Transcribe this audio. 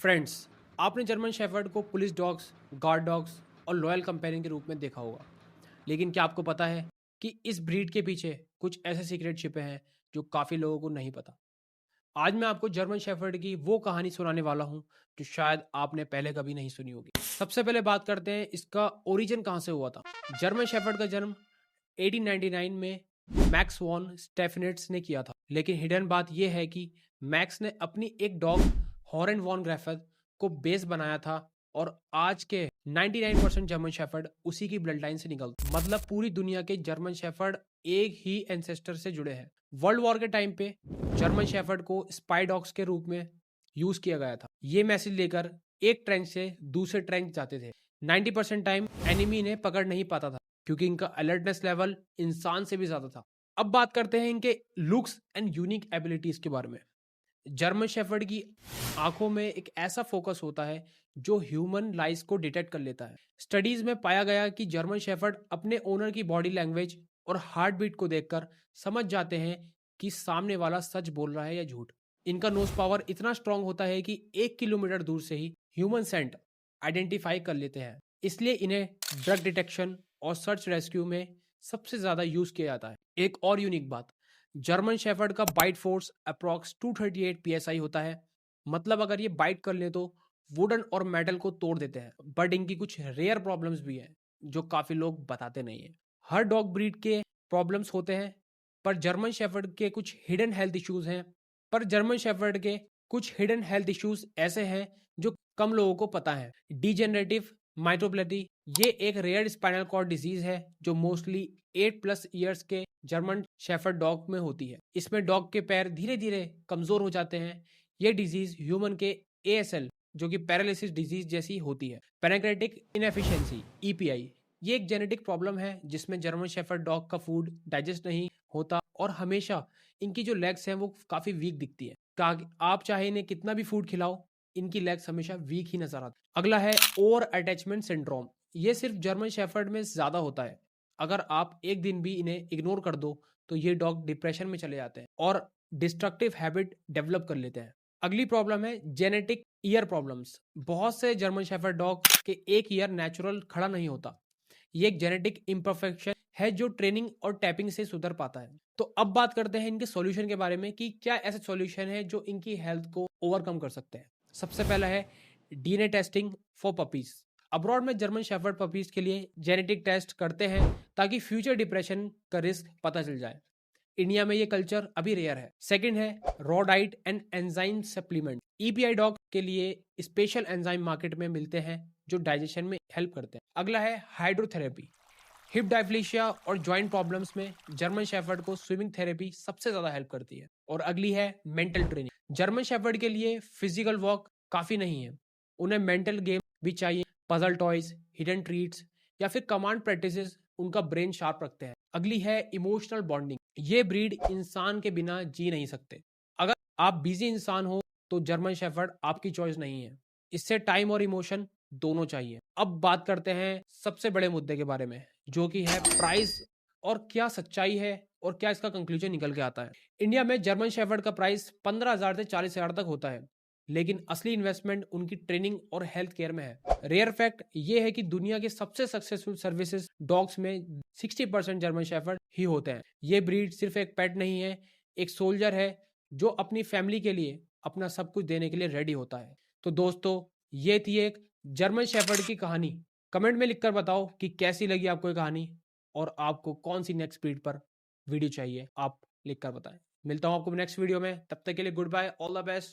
Friends, आपने German shepherd को police dogs, guard dogs और लॉयल कंपेनियन के रूप में देखा होगा। लेकिन क्या आपको पता है कि इस ब्रीड के पीछे कुछ ऐसे सीक्रेट छिपे हैं जो काफ़ी लोगों को नहीं पता। आज मैं आपको जर्मन शेफर्ड की वो कहानी सुनाने वाला हूँ जो शायद आपने पहले कभी नहीं सुनी होगी। सबसे पहले बात करते हैं इसका ओरिजिन कहाँ से हुआ था। जर्मन शेफर्ड का जन्म 1899 में मैक्स वॉन स्टेफनेट्स ने किया था। लेकिन हिडन बात यह है कि मैक्स ने अपनी एक डॉग हॉरेन वॉन ग्रेफेथ को बेस बनाया था और आज के 99% जर्मन शेफर्ड उसी की ब्लड लाइन से निकलते, मतलब पूरी दुनिया के जर्मन शेफर्ड एक ही एंसेस्टर से जुड़े हैं। वर्ल्ड वॉर के टाइम पे जर्मन शेफर्ड को स्पाई डॉग्स के रूप में यूज किया गया था। ये मैसेज लेकर एक ट्रेंच से दूसरे ट्रेंच जाते थे। 90% टाइम एनिमी ने पकड़ नहीं पाता था क्योंकि इनका अलर्टनेस लेवल इंसान से भी ज्यादा था। अब बात करते हैं इनके लुक्स एंड यूनिक एबिलिटीज के बारे में। जर्मन शेफर्ड की आंखों में एक ऐसा फोकस होता है जो ह्यूमन लाइज को डिटेक्ट कर लेता है। स्टडीज में पाया गया कि जर्मन शेफर्ड अपने ओनर की बॉडी लैंग्वेज और हार्ट बीट को देखकर समझ जाते हैं कि सामने वाला सच बोल रहा है या झूठ। इनका नोज पावर इतना स्ट्रांग होता है कि 1 किलोमीटर दूर से ही ह्यूमन सेंट आइडेंटिफाई कर लेते हैं। इसलिए इन्हें ड्रग डिटेक्शन और सर्च रेस्क्यू में सबसे ज्यादा यूज किया जाता है। एक और यूनिक बात, जर्मन शेफर्ड का बाइट फोर्स अप्रॉक्स 238 psi होता है। मतलब अगर ये बाइट कर ले तो वुडन और मेटल को तोड़ देते हैं। बट इनकी कुछ रेयर प्रॉब्लम्स भी हैं जो काफी लोग बताते नहीं है। हर डॉग ब्रीड के प्रॉब्लम्स होते हैं, पर जर्मन शेफर्ड के कुछ हिडन हेल्थ इश्यूज हैं। ऐसे हैं जो कम लोगों को पता है। डिजेनरेटिव माइटोप्लेटी, ये एक रेयर स्पाइनल कॉर्ड डिजीज है जो मोस्टली 8+ ईयर्स के जर्मन शेफर्ड डॉग में होती है। इसमें डॉग के पैर धीरे धीरे कमजोर हो जाते हैं। ये डिजीज ह्यूमन के ASL जो कि पैरालिसिस डिजीज जैसी होती है। पैनक्रेटिक इनएफिशिएंसी EPI, ये एक जेनेटिक प्रॉब्लम है जिसमें जर्मन शेफर्ड डॉग का फूड डाइजेस्ट नहीं होता और हमेशा इनकी जो लेग्स हैं वो काफी वीक दिखती है। आप चाहे इन्हें कितना भी फूड खिलाओ, इनकी लेग्स हमेशा वीक ही नजर आती है। अगला है ओवर अटैचमेंट सिंड्रोम। ये सिर्फ जर्मन शेफर्ड में ज्यादा होता है। अगर आप एक दिन भी इन्हें इग्नोर कर दो तो ये डॉग डिप्रेशन में चले जाते हैं और डिस्ट्रक्टिव हैबिट डेवलप कर लेते हैं। अगली प्रॉब्लम है जेनेटिक ईयर प्रॉब्लम्स। बहुत से जर्मन शेफर्ड डॉग के एक ईयर नेचुरल खड़ा नहीं होता। ये एक जेनेटिक इम्परफेक्शन है जो ट्रेनिंग और टैपिंग से सुधर पाता है। तो अब बात करते हैं इनके सॉल्यूशन के बारे में कि क्या ऐसे सॉल्यूशन है जो इनकी हेल्थ को ओवरकम कर सकते हैं। सबसे पहला है DNA testing for puppies. Abroad में जर्मन शेफर्ड पपीज के लिए जेनेटिक टेस्ट करते हैं ताकि फ्यूचर डिप्रेशन का रिस्क पता चल जाए। इंडिया में ये कल्चर अभी रेयर है। सेकंड है raw diet and enzyme supplement. EPI dog के लिए स्पेशल एंजाइम मार्केट में मिलते हैं जो डाइजेशन में हेल्प करते हैं। अगला है हाइड्रोथेरेपी। हिप डायफ्लेशिया और जॉइंट प्रॉब्लम्स में जर्मन शेफर्ड को स्विमिंग थेरेपी सबसे ज्यादा हेल्प करती है। और अगली है मेंटल ट्रेनिंग। जर्मन शेफर्ड के लिए फिजिकल वॉक काफी नहीं है, उन्हें मेंटल गेम भी चाहिए। पजल टॉयज, हिडन ट्रीट्स या फिर कमांड प्रैक्टिसेस उनका ब्रेन शार्प रखते हैं। अगली है इमोशनल बॉन्डिंग। ये ब्रीड इंसान के बिना जी नहीं सकते। अगर आप बिजी इंसान हो तो जर्मन शेफर्ड आपकी चॉइस नहीं है। इससे टाइम और इमोशन दोनों चाहिए। अब बात करते हैं सबसे बड़े मुद्दे के बारे में जो कि है प्राइस और क्या सच्चाई है और क्या इसका कंक्लूजन निकल के आता है। इंडिया में जर्मन शेफर्ड का प्राइस 15,000 से 40,000 तक होता है, लेकिन असली इन्वेस्टमेंट उनकी ट्रेनिंग और हेल्थ केयर में है। रेयर फैक्ट ये है कि दुनिया के सबसे सक्सेसफुल सर्विसेज डॉग्स में 60% जर्मन शेफर्ड ही होते हैं। ये ब्रीड सिर्फ एक पेट नहीं है, एक सोल्जर है जो अपनी फैमिली के लिए अपना सब कुछ देने के लिए रेडी होता है। तो दोस्तों, ये थी एक जर्मन शेफर्ड की कहानी। कमेंट में लिखकर बताओ कि कैसी लगी आपको ये कहानी और आपको कौन सी नेक्स्ट ब्रीड पर वीडियो चाहिए, आप लिखकर बताएं। मिलता हूं आपको नेक्स्ट वीडियो में, तब तक के लिए goodbye, all the best.